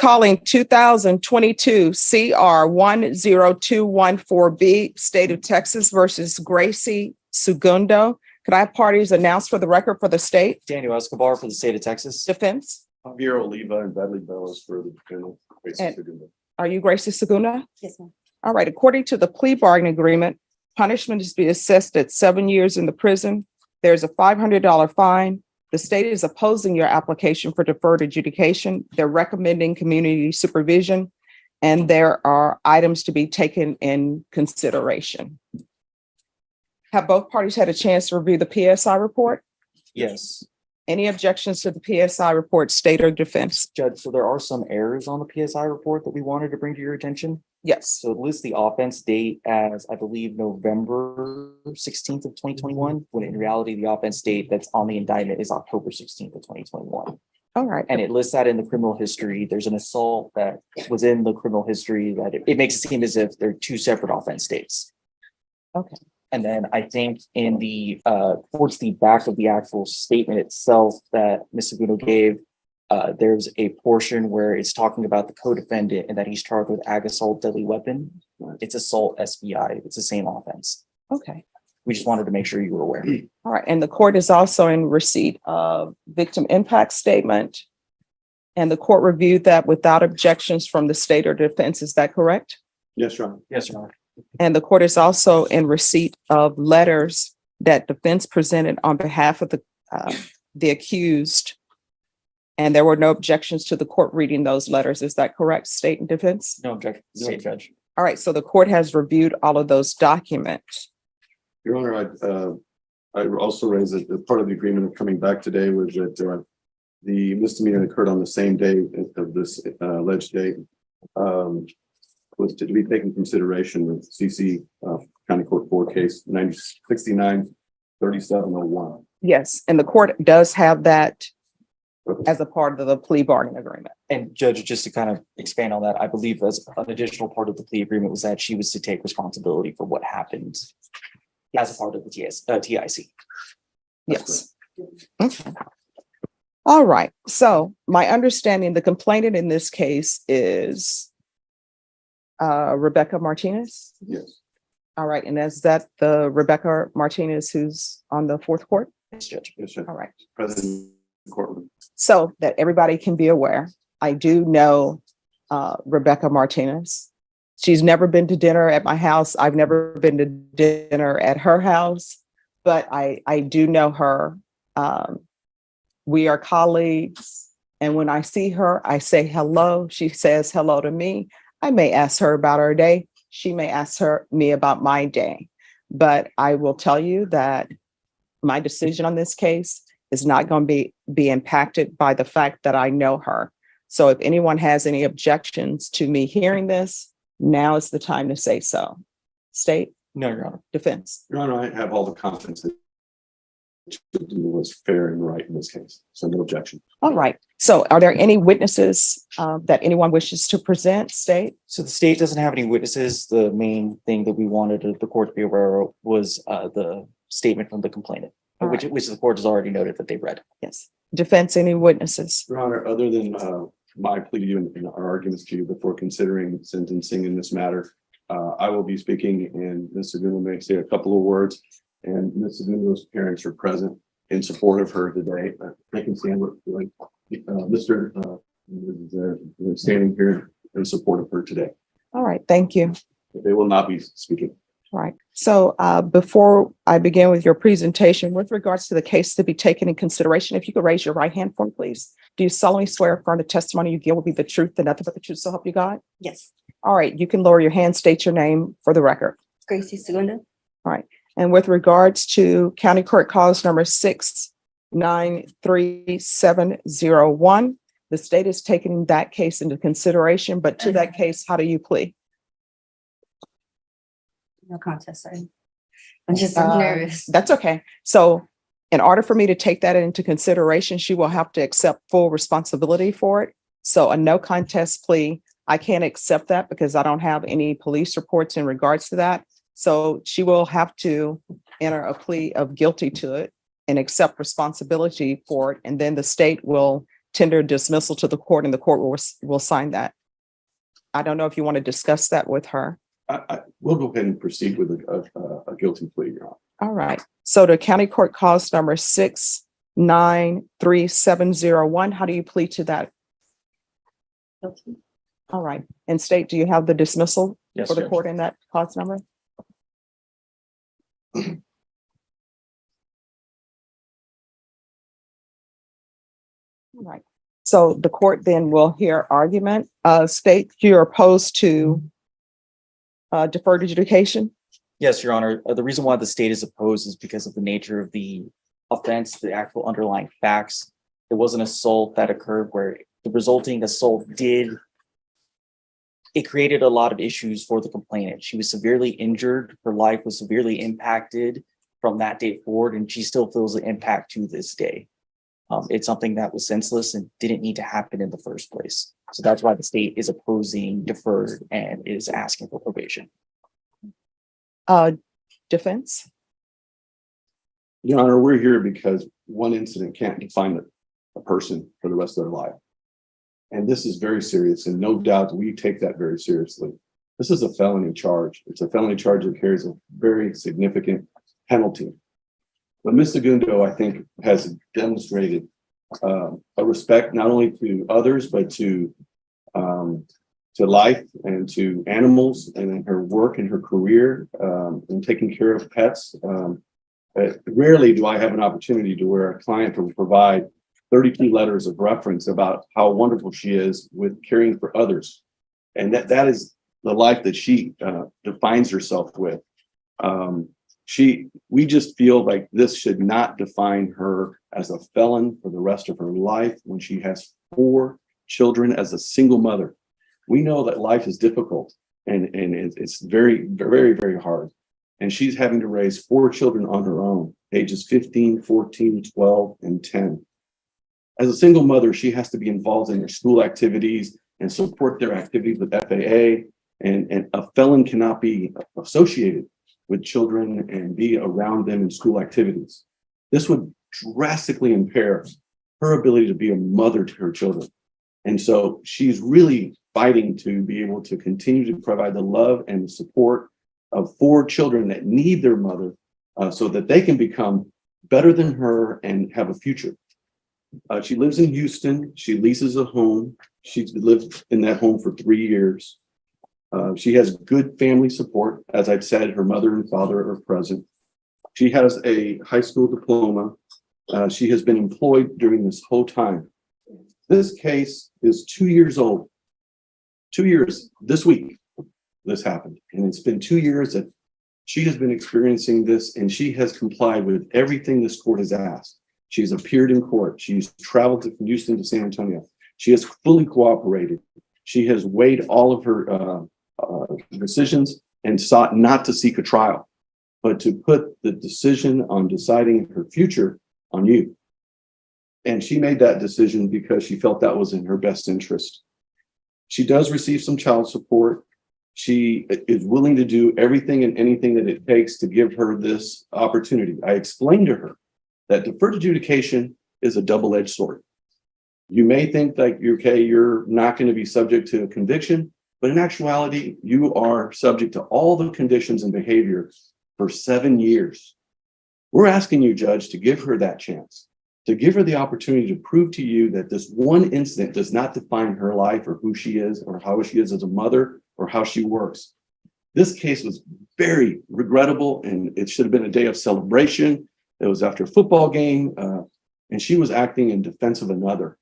calling 2022 CR 10214B, State of Texas versus Gracie Sagundo. Could I have parties announced for the record for the state? Daniel Escobar for the state of Texas. Defense? Javier Oliva and Bradley Bellis for the defendant. Are you Gracie Sagundo? Yes, ma'am. All right. According to the plea bargaining agreement, punishment is to be assessed at 7 years in the prison. There's a $500 fine. The state is opposing your application for deferred adjudication. They're recommending community supervision, and there are items to be taken in consideration. Have both parties had a chance to review the PSI report? Yes, Any objections to the PSI report, state or defense? Judge, so there are some errors on the PSI report that we wanted to bring to your attention. Yes. So it lists the offense date as, I believe, November 16th of 2021, when in reality, the offense date that's on the indictment is October 16th of 2021. All right. And it lists that in the criminal history. There's an assault that was in the criminal history that it makes it seem as if they're two separate offense dates. Okay. And then I think in the towards the back of the actual statement itself that Ms. Sagundo gave, there's a portion where it's talking about the co-defendant and that he's charged with ag assault deadly weapon. It's assault SBI. It's the same offense. Okay. We just wanted to make sure you were aware. All right. And the court is also in receipt of victim impact statement. And the court reviewed that without objections from the state or defense. Is that correct? Yes, Your Honor. Yes, Your Honor. And the court is also in receipt of letters that defense presented on behalf of the accused. And there were no objections to the court reading those letters. Is that correct, state and defense? No objection, state judge. All right. So the court has reviewed all of those documents. Your Honor, I also raised that the part of the agreement of coming back today was that the misdemeanor occurred on the same day of this alleged date. Was to be taken into consideration with CC County Court 4 case 969-3701. Yes. And the court does have that as a part of the plea bargaining agreement. And Judge, just to kind of expand on that, I believe as an additional part of the plea agreement was that she was to take responsibility for what happened as a part of the TIC. Yes. Okay. All right. So my understanding, the complainant in this case is Rebecca Martinez. Yes. All right. And is that the Rebecca Martinez who's on the fourth court? Yes, Judge. Yes, sir. All right. President Courtroom. So that everybody can be aware, I do know Rebecca Martinez. She's never been to dinner at my house. I've never been to dinner at her house, but I do know her. We are colleagues. And when I see her, I say hello. She says hello to me. I may ask her about her day. She may ask me about my day. But I will tell you that my decision on this case is not going to be impacted by the fact that I know her. So if anyone has any objections to me hearing this, now is the time to say so. State? No, Your Honor. Defense? Your Honor, I have all the confidence that it was fair and right in this case. So no objection. All right. So are there any witnesses that anyone wishes to present? State? So the state doesn't have any witnesses. The main thing that we wanted the court to be aware of was the statement from the complainant, which the court has already noted that they've read. Yes. Defense, any witnesses? Your Honor, other than my plea to you and our arguments to you before considering sentencing in this matter, I will be speaking and Ms. Sagundo may say a couple of words. And Ms. Sagundo's parents are present in support of her today. I can stand with Mr. Standing here in support of her today. All right. Thank you. They will not be speaking. All right. So before I begin with your presentation, with regards to the case to be taken in consideration, if you could raise your right hand for me, please. Do you solemnly swear affirm the testimony you give will be the truth and nothing but the truth, so help you God? Yes. All right. You can lower your hand, state your name for the record. Gracie Sagundo. All right. And with regards to County Court Cause number 6933701, the state is taking that case into consideration, but to that case, how do you plead? No contest, sorry. I'm just nervous. That's okay. So in order for me to take that into consideration, she will have to accept full responsibility for it. So a no contest plea, I can't accept that because I don't have any police reports in regards to that. So she will have to enter a plea of guilty to it and accept responsibility for it. And then the state will tender dismissal to the court and the court will sign that. I don't know if you want to discuss that with her. We'll go ahead and proceed with a guilty plea, Your Honor. All right. So the county court cause number 693-701. How do you plead to that? Guilty. All right. And state, do you have the dismissal Yes, for the Judge. court in that cause number? All right. So the court then will hear argument. State, you're opposed to deferred adjudication? Yes, Your Honor. The reason why the state is opposed is because of the nature of the offense, the actual underlying facts. It was an assault that occurred where the resulting assault it created a lot of issues for the complainant. She was severely injured. Her life was severely impacted from that day forward, and she still feels the impact to this day. It's something that was senseless and didn't need to happen in the first place. So that's why the state is opposing deferred and is asking for probation. Defense? Your Honor, we're here because one incident can't define a person for the rest of their life. And this is very serious, and no doubt we take that very seriously. This is a felony charge. It's a felony charge that carries a very significant penalty. But Ms. Sagundo, I think, has demonstrated a respect not only to others, but to life and to animals, and in her work and her career in taking care of pets. Rarely do I have an opportunity to where a client will provide 32 letters of reference about how wonderful she is with caring for others. And that is the life that she defines herself with. We just feel like this should not define her as a felon for the rest of her life when she has 4 children as a single mother. We know that life is difficult and it's very, very, very hard. And she's having to raise 4 children on her own, ages 15, 14, 12, and 10. As a single mother, she has to be involved in their school activities and support their activities with FAA. And a felon cannot be associated with children and be around them in school activities. This would drastically impair her ability to be a mother to her children. And so she's really fighting to be able to continue to provide the love and the support of 4 children that need their mother so that they can become better than her and have a future. She lives in Houston. She leases a home. She's lived in that home for 3 years. She has good family support. As I've said, her mother and father are present. She has a high school diploma. She has been employed during this whole time. This case is 2 years old. 2 years this week, this happened. And it's been 2 years that she has been experiencing this, and she has complied with everything this court has asked. She's appeared in court. She's traveled from Houston to San Antonio. She has fully cooperated. She has weighed all of her decisions and sought not to seek a trial, but to put the decision on deciding her future on you. And she made that decision because she felt that was in her best interest. She does receive some child support. She is willing to do everything and anything that it takes to give her this opportunity. I explained to her that deferred adjudication is a double-edged sword. You may think that you're not going to be subject to a conviction, but in actuality, you are subject to all the conditions and behavior for 7 years. We're asking you, Judge, to give her that chance, to give her the opportunity to prove to you that this one incident does not define her life or who she is or how she is as a mother or how she works. This case was very regrettable, and it should have been a day of celebration. It was after a football game, and she was acting in defense of another.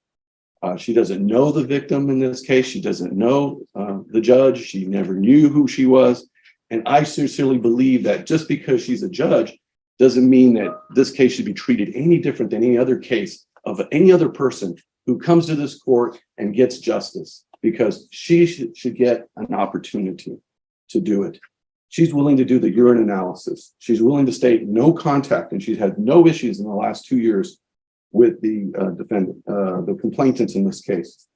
She doesn't know the victim in this case. She doesn't know the judge. She never knew who she was. And I sincerely believe that just because she's a judge doesn't mean that this case should be treated any different than any other case of any other person who comes to this court and gets justice, because she should get an opportunity to do it. She's willing to do the urine analysis. She's willing to state no contact, and she's had no issues in the last 2 years with the defendant, the complainants in this case.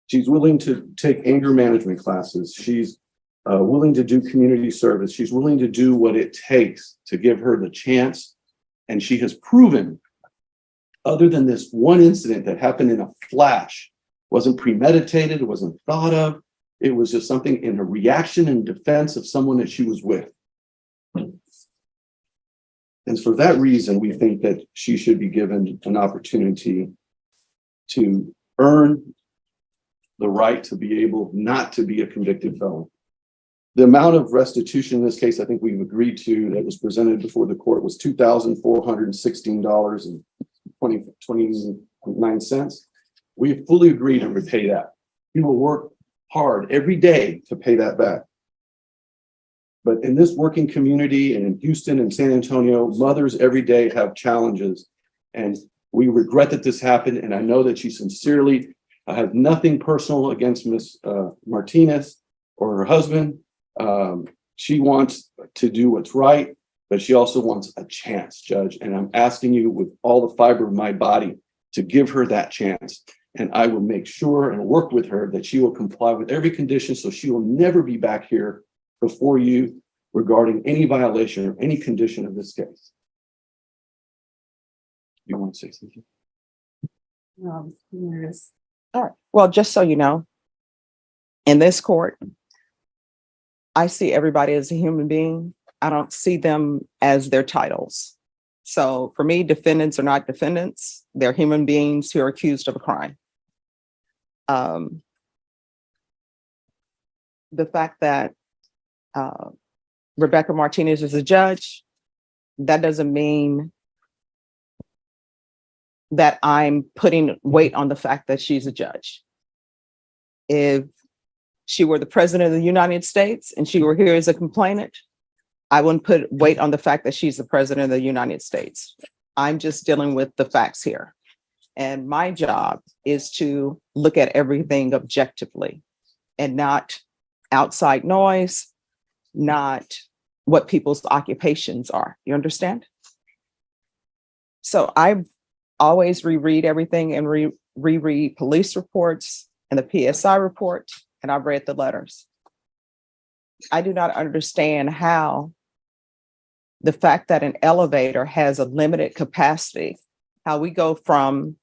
She's willing to take anger management classes. She's willing to do community service. She's willing to do what it takes to give her the chance. And she has proven other than this one incident that happened in a flash, wasn't premeditated, it wasn't thought of. It was just something in a reaction and defense of someone that she was with. And for that reason, we think that she should be given an opportunity to earn the right to be able not to be a convicted felon. The amount of restitution in this case, I think we've agreed to, that was presented before the court was $2,416.29. We fully agreed to repay that. We will work hard every day to pay that back. But in this working community and in Houston and San Antonio, mothers every day have challenges. And we regret that this happened. And I know that she sincerely has nothing personal against Ms. Martinez or her husband. She wants to do what's right, but she also wants a chance, Judge. And I'm asking you with all the fiber of my body to give her that chance. And I will make sure and work with her that she will comply with every condition so she will never be back here before you regarding any violation or any condition of this case. You want to say something? No, I'm nervous. All right. Well, just so you know, in this court, I see everybody as a human being. I don't see them as their titles. So for me, defendants are not defendants. They're human beings who are accused of a crime. The fact that Rebecca Martinez is a judge, that doesn't mean that I'm putting weight on the fact that she's a judge. If she were the president of the United States and she were here as a complainant, I wouldn't put weight on the fact that she's the president of the United States. I'm just dealing with the facts here. And my job is to look at everything objectively and not outside noise, not what people's occupations are. You understand? So I always reread everything and reread police reports and the PSI report, and I've read the letters. I do not understand how the fact that an elevator has a limited capacity, how we go from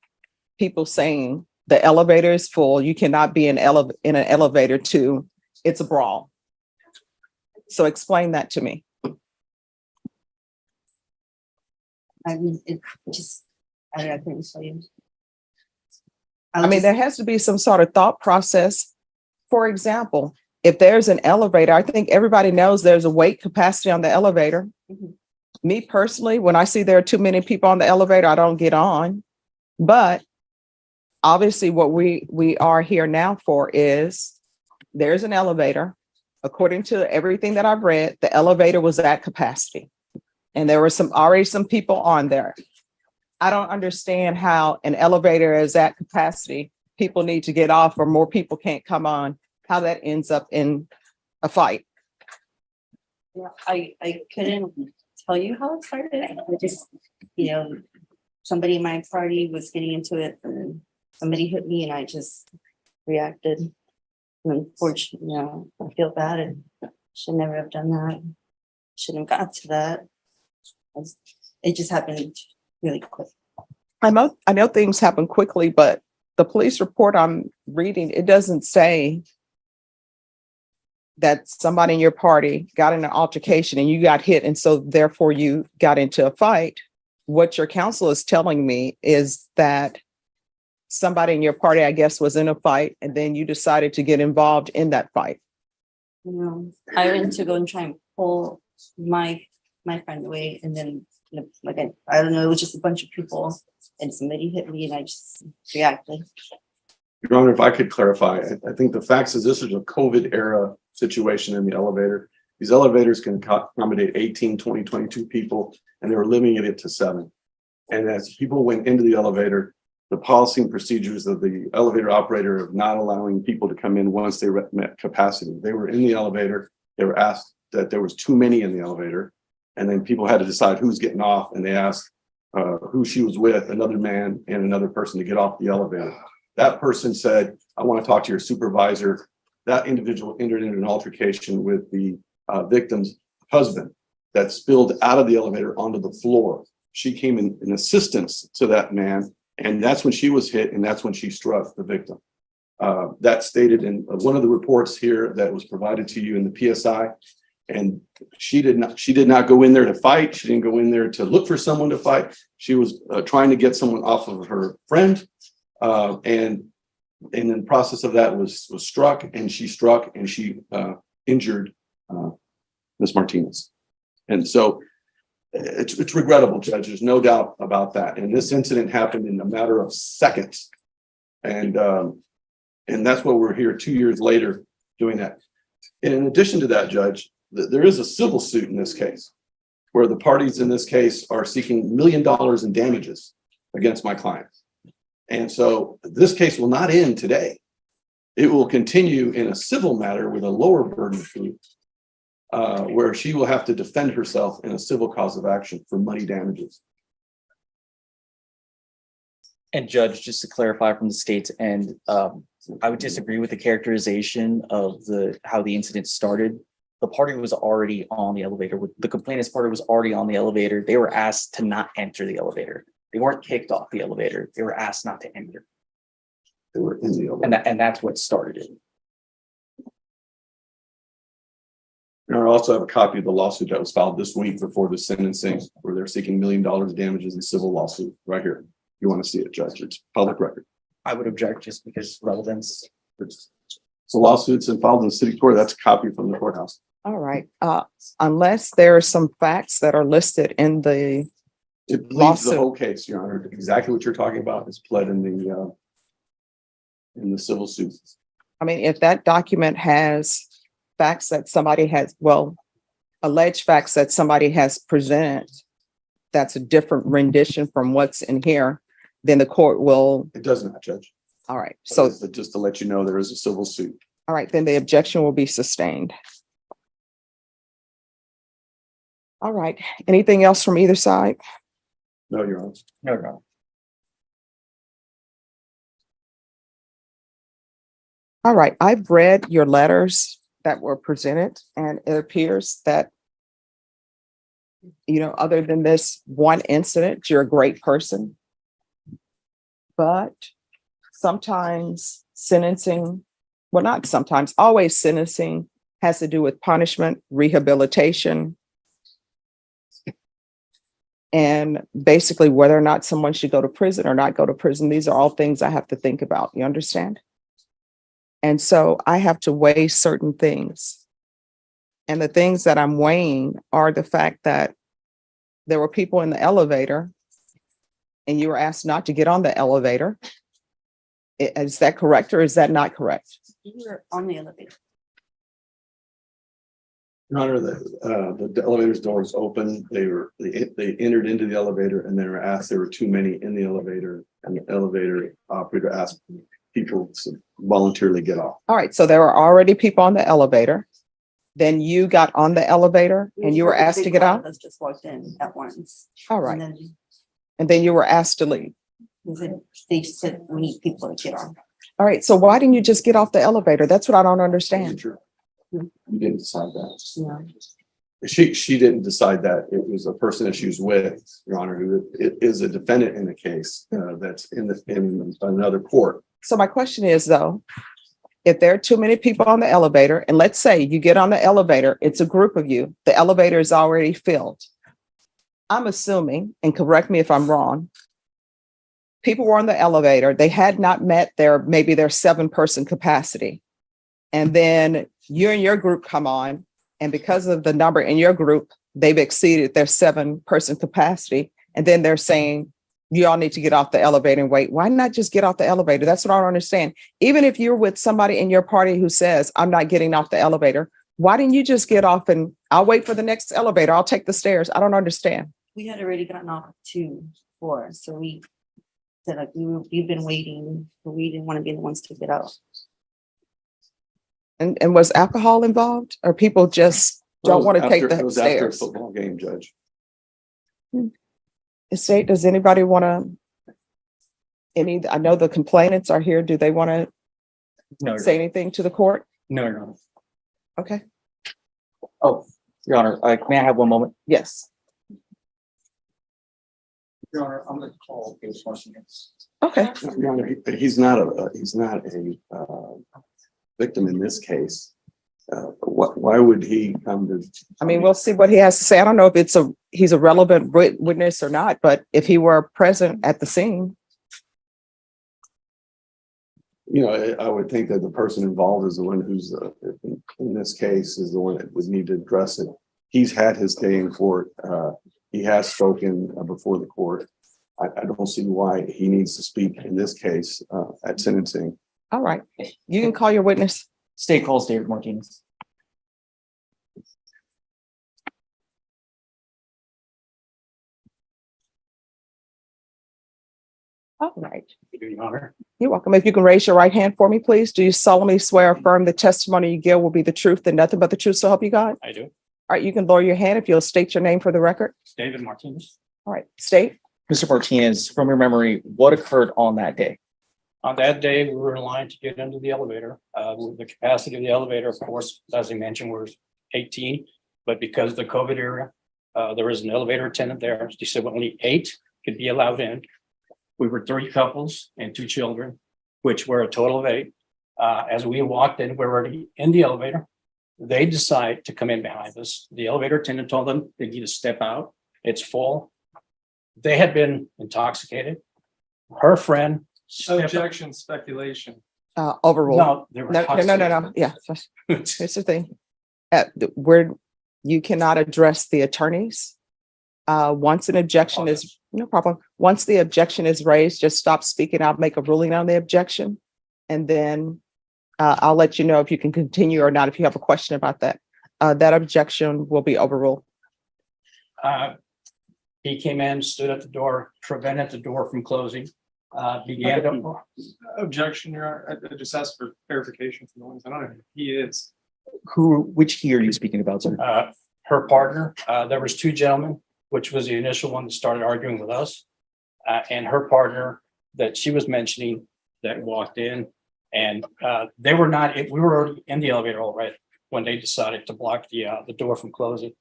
people saying the elevator is full, you cannot be in an elevator, to it's a brawl. So explain that to me. I mean, it just, I don't know, I couldn't tell you. I mean, there has to be some sort of thought process. For example, if there's an elevator, I think everybody knows there's a weight capacity on the elevator. Mhm. Me personally, when I see there are too many people on the elevator, I don't get on. But obviously what we are here now for is there's an elevator. According to everything that I've read, the elevator was at capacity. And there were already some people on there. I don't understand how an elevator is at capacity. People need to get off or more people can't come on, how that ends up in a fight. Yeah, I couldn't tell you how it started. I just, somebody in my party was getting into it and somebody hit me and I just reacted. And unfortunately, I feel bad and should never have done that. Shouldn't have got to that. It just happened really quick. I know things happen quickly, but the police report I'm reading, it doesn't say that somebody in your party got in an altercation and you got hit, and so therefore you got into a fight. What your counsel is telling me is that somebody in your party, I guess, was in a fight, and then you decided to get involved in that fight. I went to go and try and pull my friend away, and then I don't know, it was just a bunch of people, and somebody hit me, and I just reacted. Your Honor, if I could clarify, I think the facts is this is a COVID era situation in the elevator. These elevators can accommodate 18, 20, 22 people, and they were limiting it to 7. And as people went into the elevator, the policy and procedures of the elevator operator of not allowing people to come in once they met capacity. They were in the elevator, they were asked that there was too many in the elevator, and then people had to decide who's getting off, and they asked who she was with, another man and another person, to get off the elevator. That person said, I want to talk to your supervisor. That individual entered into an altercation with the victim's husband that spilled out of the elevator onto the floor. She came in assistance to that man And that's when she was hit, and that's when she struck the victim. That's stated in one of the reports here that was provided to you in the PSI. And she did not go in there to fight. She didn't go in there to look for someone to fight. She was trying to get someone off of her friend. And in the process of that was struck, and she injured Ms. Martinez. And so it's regrettable, Judge. There's no doubt about that. And this incident happened in a matter of seconds. And that's why we're here 2 years later doing that. And in addition to that, Judge, there is a civil suit in this case where the parties in this case are seeking $1 million in damages against my client. And so this case will not end today. It will continue in a civil matter with a lower burden of proof, where she will have to defend herself in a civil cause of action for money damages. And Judge, just to clarify from the state's end, I would disagree with the characterization of how the incident started. The party was already on the elevator. The complainant's party was already on the elevator. They were asked to not enter the elevator. They weren't kicked off the elevator. They were asked not to enter. They were in the elevator. And that's what started it. And I also have a copy of the lawsuit that was filed this week before the sentencing, where they're seeking $1 million in damages in civil lawsuit right here. You want to see it, Judge? It's public record. I would object just because relevance. It's a lawsuit and filed in the city court. That's a copy from the courthouse. All right. Unless there are some facts that are listed in the It pleads the lawsuit. whole case, Your Honor. Exactly what you're talking about is pled in the civil suit. I mean, if that document has facts that somebody has, alleged facts that somebody has presented, that's a different rendition from what's in here, then the court will. It does not, Judge. All right. So, But just to let you know, there is a civil suit. all right, then the objection will be sustained. All right. Anything else from either side? No, Your Honor. No. All right. I've read your letters that were presented, and it appears that, other than this one incident, you're a great person. But sometimes sentencing, not sometimes, always sentencing has to do with punishment, rehabilitation, and basically whether or not someone should go to prison or not go to prison. These are all things I have to think about. You understand? And so I have to weigh certain things. And the things that I'm weighing are the fact that there were people in the elevator and you were asked not to get on the elevator. Is that correct or is that not correct? You were on the elevator. Your Honor, the elevator's doors open. They entered into the elevator and they were asked, there were too many in the elevator, and the elevator operator asked people to voluntarily get off. All right. So there were already people on the elevator. Then you got on the elevator and you were asked to get out. Us just walked in at once. All right. And And then you were asked to leave. then they said we need people to get on. All right. So why didn't you just get off the elevator? That's what I don't understand. You didn't decide that. Yeah. She didn't decide that. It was a person that she was with, Your Honor, who is a defendant in the case that's in another court. So my question is, though, if there are too many people on the elevator, and let's say you get on the elevator, it's a group of you, the elevator is already filled. I'm assuming, and correct me if I'm wrong, people were on the elevator, they had not met their 7-person capacity. And then you and your group come on, and because of the number in your group, they've exceeded their 7-person capacity. And then they're saying, you all need to get off the elevator and wait. Why not just get off the elevator? That's what I don't understand. Even if you're with somebody in your party who says, I'm not getting off the elevator, why didn't you just get off and I'll wait for the next elevator? I'll take the stairs. I don't understand. We had already gotten off 2-4. So we said, like, we've been waiting, but we didn't want to be the ones to get out. And was alcohol involved, or people just don't want to take It the was after a stairs? football game, Judge. Estate, does anybody want to, I know the complainants are here. Do they want to No, say anything to the court? no. Okay. Oh, Your Honor, may I have one moment? Yes. Your Honor, I'm gonna call case Martinez. Okay, Your Honor, he's not a victim in this case. Why would he come to? I mean, we'll see what he has to say. I don't know if he's a relevant witness or not, but if he were present at the scene. You know, I would think that the person involved is the one who's, in this case, is the one that would need to address it. He's had his day in court. He has spoken before the court. I don't see why he needs to speak in this case at sentencing. All right, you can call your witness. State calls David Martinez. All right, Your Honor. you're welcome. If you can raise your right hand for me, please. Do you solemnly swear or affirm the testimony you give will be the truth and nothing but the truth, so help you God? I do. All right, you can lower your hand if you'll state your name for the record. David Martinez. All right, state. Mr. Martinez, from your memory, what occurred on that day? On that day, we were in line to get into the elevator. The capacity of the elevator, of course, as I mentioned, was 18. But because of the COVID era, there was an elevator attendant there. She said only 8 could be allowed in. We were 3 couples and 2 children, which were a total of 8. As we walked in, we were already in the elevator. They decide to come in behind us. The elevator attendant told them they need to step out. It's full. They had been intoxicated. Her friend. Objection, speculation. Overruled. No, they were No. Yeah, here's the thing. You cannot address the attorneys. Once an objection is, no problem. Once the objection is raised, just stop speaking. I'll make a ruling on the objection. And then I'll let you know if you can continue or not, if you have a question about that. That objection will be overruled. He came in, stood at the door, prevented the door from closing, began to. Objection, Your Honor. I just asked for clarification from the ones. I don't know who he is. Which he are you speaking about, sir? Her partner, there was 2 gentlemen, which was the initial one that started arguing with us. And her partner that she was mentioning that walked in and they were not, we were already in the elevator already when they decided to block the door from closing.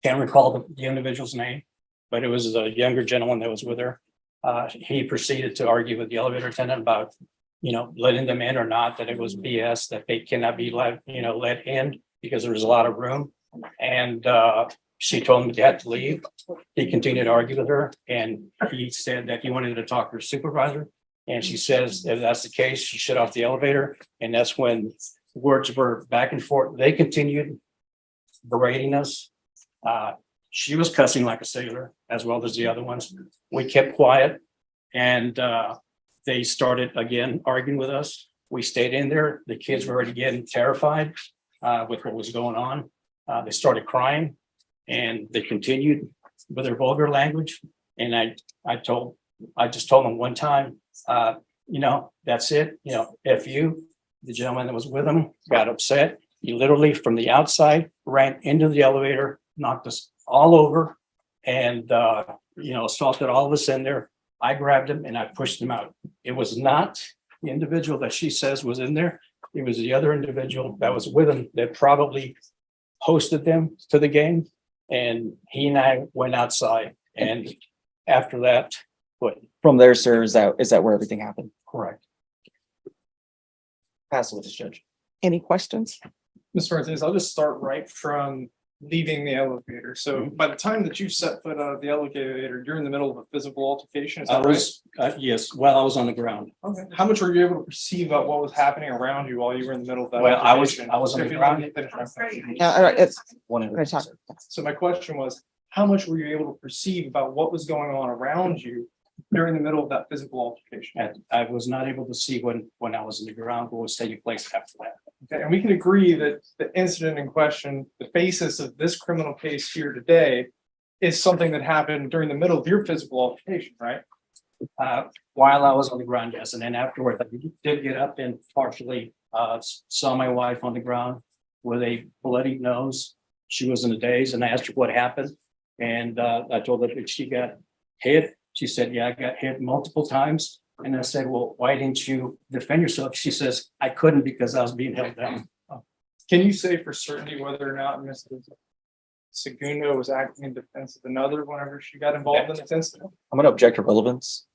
Can't recall the individual's name, but it was a younger gentleman that was with her. He proceeded to argue with the elevator attendant about, letting them in or not, that it was BS, that they cannot be let in because there was a lot of room. And she told him he had to leave. He continued to argue with her and he said that he wanted to talk to her supervisor. And she says, if that's the case, she shut off the elevator. And that's when words were back and forth. They continued berating us. She was cussing like a sailor as well as the other ones. We kept quiet and they started again arguing with us. We stayed in there. The kids were already getting terrified with what was going on. They started crying and they continued with their vulgar language. And I just told them one time, that's it, F you. The gentleman that was with him got upset. He literally from the outside ran into the elevator, knocked us all over and, assaulted all of us in there. I grabbed him and I pushed him out. It was not the individual that she says was in there. It was the other individual that was with him that probably hosted them to the game. And he and I went outside. And after that, what? From there, sir, is that where everything happened? Correct. Pass it with this judge. Any questions? Mr. Martinez, I'll just start right from leaving the elevator. So by the time that you set foot out of the elevator, you're in the middle of a physical altercation. Is I that was, yes, while I was on the ground. right? Okay. How much were you able to perceive about what was happening around you while you were in the middle of that? Well, I was altercation? on the If you ground. let me finish my question. All right, it's, One at a let's time, talk. sir. So my question was, how much were you able to perceive about what was going on around you during the middle of that physical altercation? And I was not able to see when I was in the ground what was taking place after that. Okay, and we can agree that the incident in question, the basis of this criminal case here today is something that happened during the middle of your physical altercation, right? While I was on the ground, yes, and then afterward, I did get up and partially saw my wife on the ground with a bloody nose. She was in a daze, and I asked her what happened, and I told her that she got hit. She said, "Yeah, I got hit multiple times." And I said, "Well, why didn't you defend yourself?" She says, "I couldn't because I was being held down." Can you say for certainty whether or not Mrs. Sagundo was acting in defense of another whenever she got involved in this incident? I'm gonna object to relevance.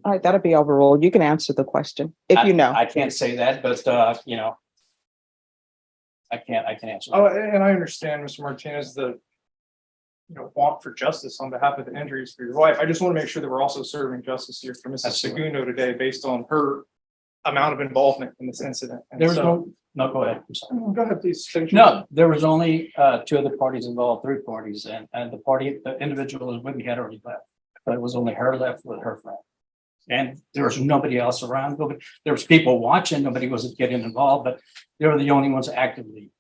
All right, that'll be overruled. You can answer the question if you know. I can't say that, but I can't answer. Oh, and I understand, Mr. Martinez, the want for justice on behalf of the injuries for your wife. I just want to make sure that we're also serving justice here for Mrs. Absolutely. Sagundo today based on her amount of involvement in this incident. And There was so- no, go ahead. I'm sorry. Go ahead, please. finish. No, there was only two other parties involved, three parties, and the individual who was with me had already left. But it was only her left with her friend. And there was nobody else around. There was people watching, nobody was getting involved, but they were the only ones actively,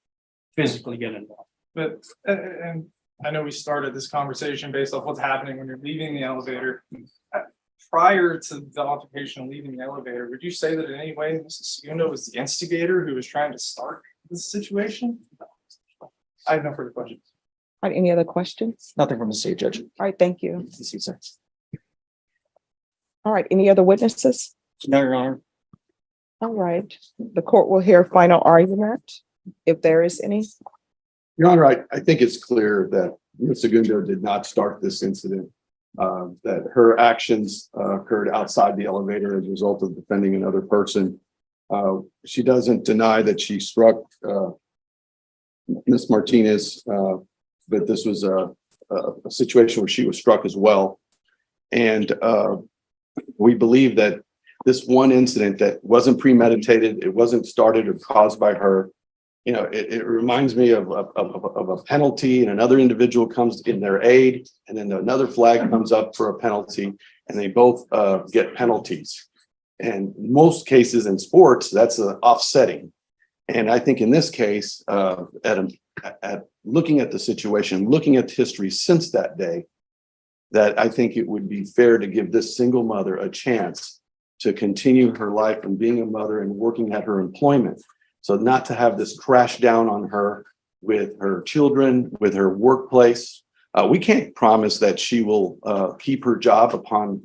physically getting involved. But, and I know we started this conversation based off what's happening when you're leaving the elevator. Prior to the altercation and leaving the elevator, would you say that in any way Mrs. Sagundo was the instigator who was trying to start this situation? I have no further questions. All right, any other questions? Nothing from the state judge. All right, thank you. This is it. All right, any other witnesses? No, Your Honor. All right, the court will hear final argument if there is any. Your Honor, I think it's clear that Ms. Segundo did not start this incident. That her actions occurred outside the elevator as a result of defending another person. She doesn't deny that she struck Ms. Martinez, but this was a situation where she was struck as well. And we believe that this one incident that wasn't premeditated, it wasn't started or caused by her. It reminds me of a penalty, and another individual comes in their aid, and then another flag comes up for a penalty, and they both get penalties. And most cases in sports, that's offsetting. And I think in this case, at looking at the situation, looking at history since that day, that I think it would be fair to give this single mother a chance to continue her life and being a mother and working at her employment. So not to have this crash down on her with her children, with her workplace. We can't promise that she will keep her job upon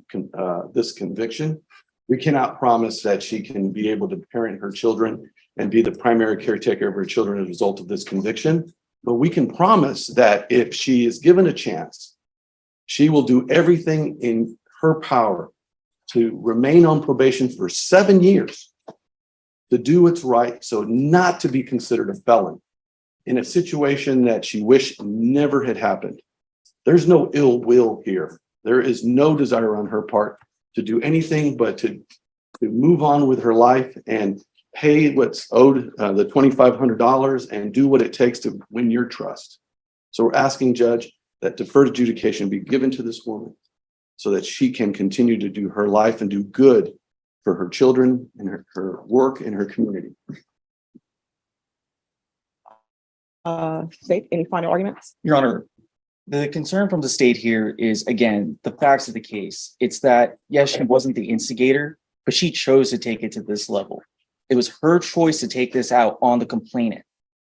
this conviction. We cannot promise that she can be able to parent her children and be the primary caretaker of her children as a result of this conviction. But we can promise that if she is given a chance, she will do everything in her power to remain on probation for 7 years, to do what's right, so not to be considered a felon in a situation that she wished never had happened. There's no ill will here. There is no desire on her part to do anything but to move on with her life and pay what's owed, the $2,500, and do what it takes to win your trust. So we're asking, Judge, that deferred adjudication be given to this woman so that she can continue to do her life and do good for her children and her work and her community. State, any final arguments? Your Honor, the concern from the state here is, again, the facts of the case. It's that, yes, she wasn't the instigator, but she chose to take it to this level. It was her choice to take this out on the complainant.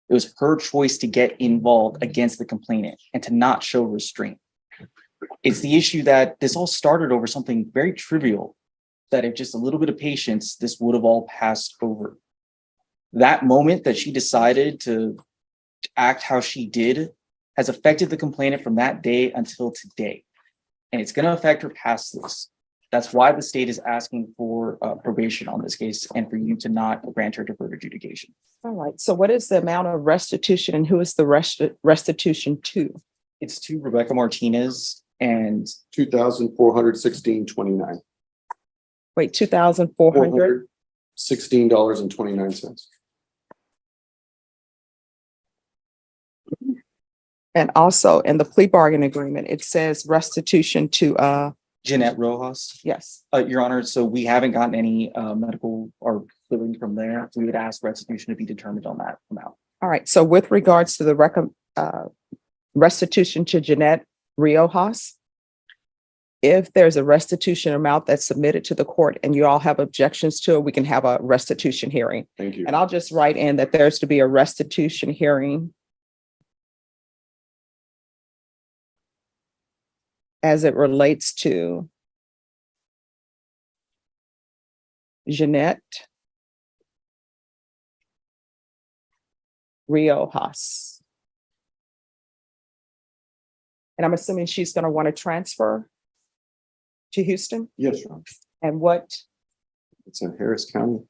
It was her choice to get involved against the complainant and to not show restraint. It's the issue that this all started over something very trivial, that if just a little bit of patience, this would have all passed over. That moment that she decided to act how she did has affected the complainant from that day until today. And it's going to affect her past this. That's why the state is asking for probation on this case and for you to not grant her deferred adjudication. All right, so what is the amount of restitution and who is the restitution to? It's to Rebecca Martinez and $2,416.29. Wait, 2,400? $16.29. And also in the plea bargain agreement, it says restitution to, Jeanette Rojas. yes. Your Honor, so we haven't gotten any medical or billing from there. We would ask restitution to be determined on that amount. All right, so with regards to the restitution to Jeanette Riojas, if there's a restitution amount that's submitted to the court and you all have objections to it, we can have a restitution hearing. Thank you. And I'll just write in that there's to be a restitution hearing as it relates to Jeanette Riojas. And I'm assuming she's going to want to transfer to Houston. Yes, Your Honor. And what, It's in Harris County.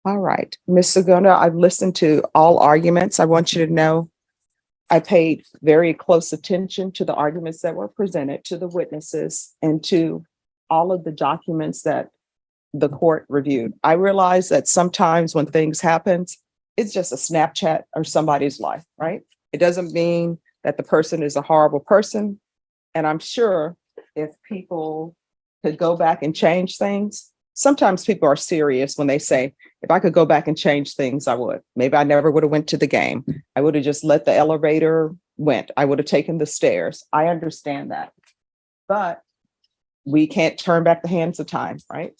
all right, Ms. Sagundo, I've listened to all arguments. I want you to know I paid very close attention to the arguments that were presented, to the witnesses, and to all of the documents that the court reviewed. I realize that sometimes when things happen, it's just a Snapchat or somebody's life, right? It doesn't mean that the person is a horrible person. And I'm sure if people could go back and change things, sometimes people are serious when they say, if I could go back and change things, I would. Maybe I never would have went to the game. I would have just let the elevator went. I would have taken the stairs. I understand that. But we can't turn back the hands of time, right?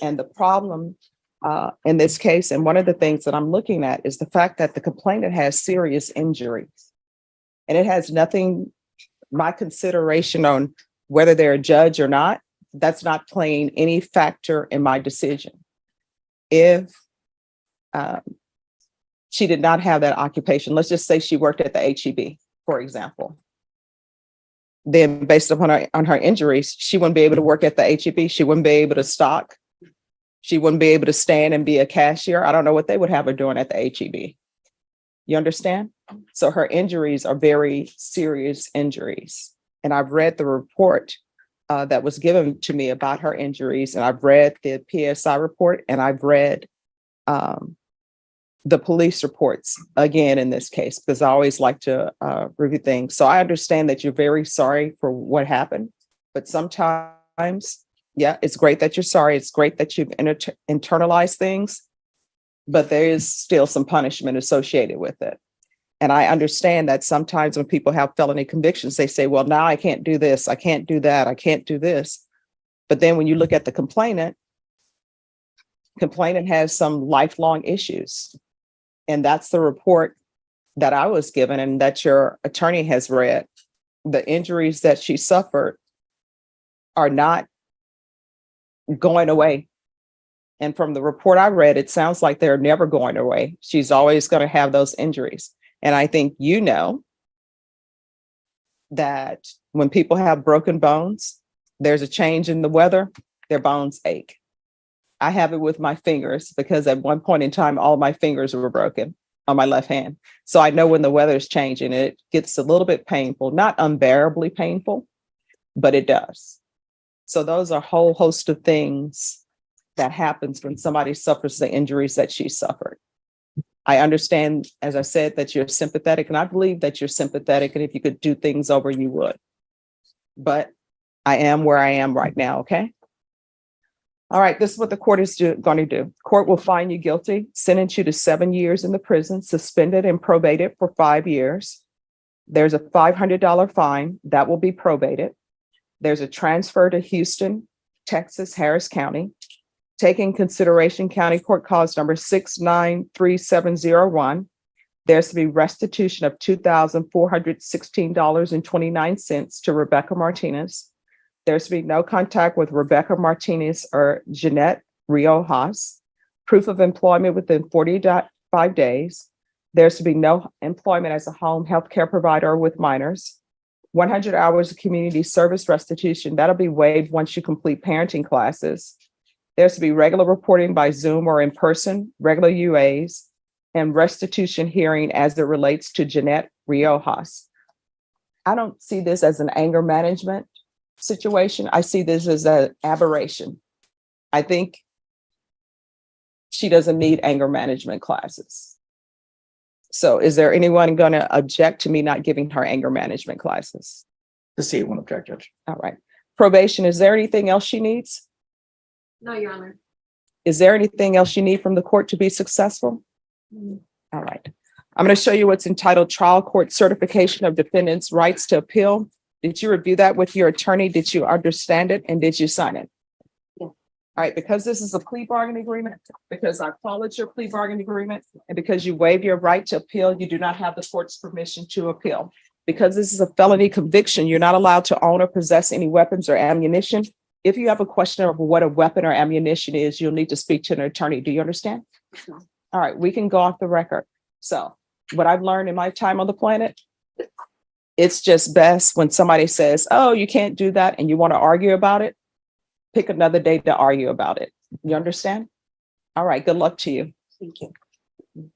And the problem in this case, and one of the things that I'm looking at is the fact that the complainant has serious injuries. And it has nothing, my consideration on whether they're a judge or not, that's not playing any factor in my decision. If she did not have that occupation, let's just say she worked at the HEB, for example. Then based upon her injuries, she wouldn't be able to work at the HEB. She wouldn't be able to stock. She wouldn't be able to stand and be a cashier. I don't know what they would have her doing at the HEB. You understand? So her injuries are very serious injuries. And I've read the report that was given to me about her injuries. And I've read the PSI report, and I've read the police reports again in this case, because I always like to review things. So I understand that you're very sorry for what happened, but sometimes, yeah, it's great that you're sorry. It's great that you've internalized things, but there is still some punishment associated with it. And I understand that sometimes when people have felony convictions, they say, well, now I can't do this. I can't do that. I can't do this. But then when you look at the complainant has some lifelong issues. And that's the report that I was given and that your attorney has read. The injuries that she suffered are not going away. And from the report I read, it sounds like they're never going away. She's always going to have those injuries. And I think you know that when people have broken bones, there's a change in the weather, their bones ache. I have it with my fingers because at one point in time, all my fingers were broken on my left hand. So I know when the weather is changing, it gets a little bit painful, not unbearably painful, but it does. So those are a whole host of things that happens when somebody suffers the injuries that she suffered. I understand, as I said, that you're sympathetic, and I believe that you're sympathetic, and if you could do things over, you would. But I am where I am right now, okay? All right, this is what the court is going to do. Court will find you guilty, sentence you to 7 years in the prison, suspended and probated for 5 years. There's a $500 fine that will be probated. There's a transfer to Houston, Texas, Harris County. Taking consideration County Court Cause number 693701, there's to be restitution of $2,416.29 to Rebecca Martinez. There's to be no contact with Rebecca Martinez or Jeanette Riojas. Proof of employment within 45 days. There's to be no employment as a home health care provider with minors. 100 hours of community service restitution. That'll be waived once you complete parenting classes. There's to be regular reporting by Zoom or in person, regular UAs, and restitution hearing as it relates to Jeanette Riojas. I don't see this as an anger management situation. I see this as an aberration. I think she doesn't need anger management classes. So is there anyone going to object to me not giving her anger management classes? The state won't object, Judge. All right. Probation, is there anything else she needs? No, Your Honor. Is there anything else you need from the court to be successful? All right. I'm going to show you what's entitled Trial Court Certification of Defendant's Rights to Appeal. Did you review that with your attorney? Did you understand it? And did you sign it? Yeah. All right. Because this is a plea bargaining agreement, because I followed your plea bargaining agreement, and because you waive your right to appeal, you do not have the court's permission to appeal. Because this is a felony conviction, you're not allowed to own or possess any weapons or ammunition. If you have a question of what a weapon or ammunition is, you'll need to speak to an attorney. Do you understand? No. All right, we can go off the record. So what I've learned in my time on the planet, it's just best when somebody says, oh, you can't do that, and you want to argue about it, pick another day to argue about it. You understand? All right, good luck to you. Thank you.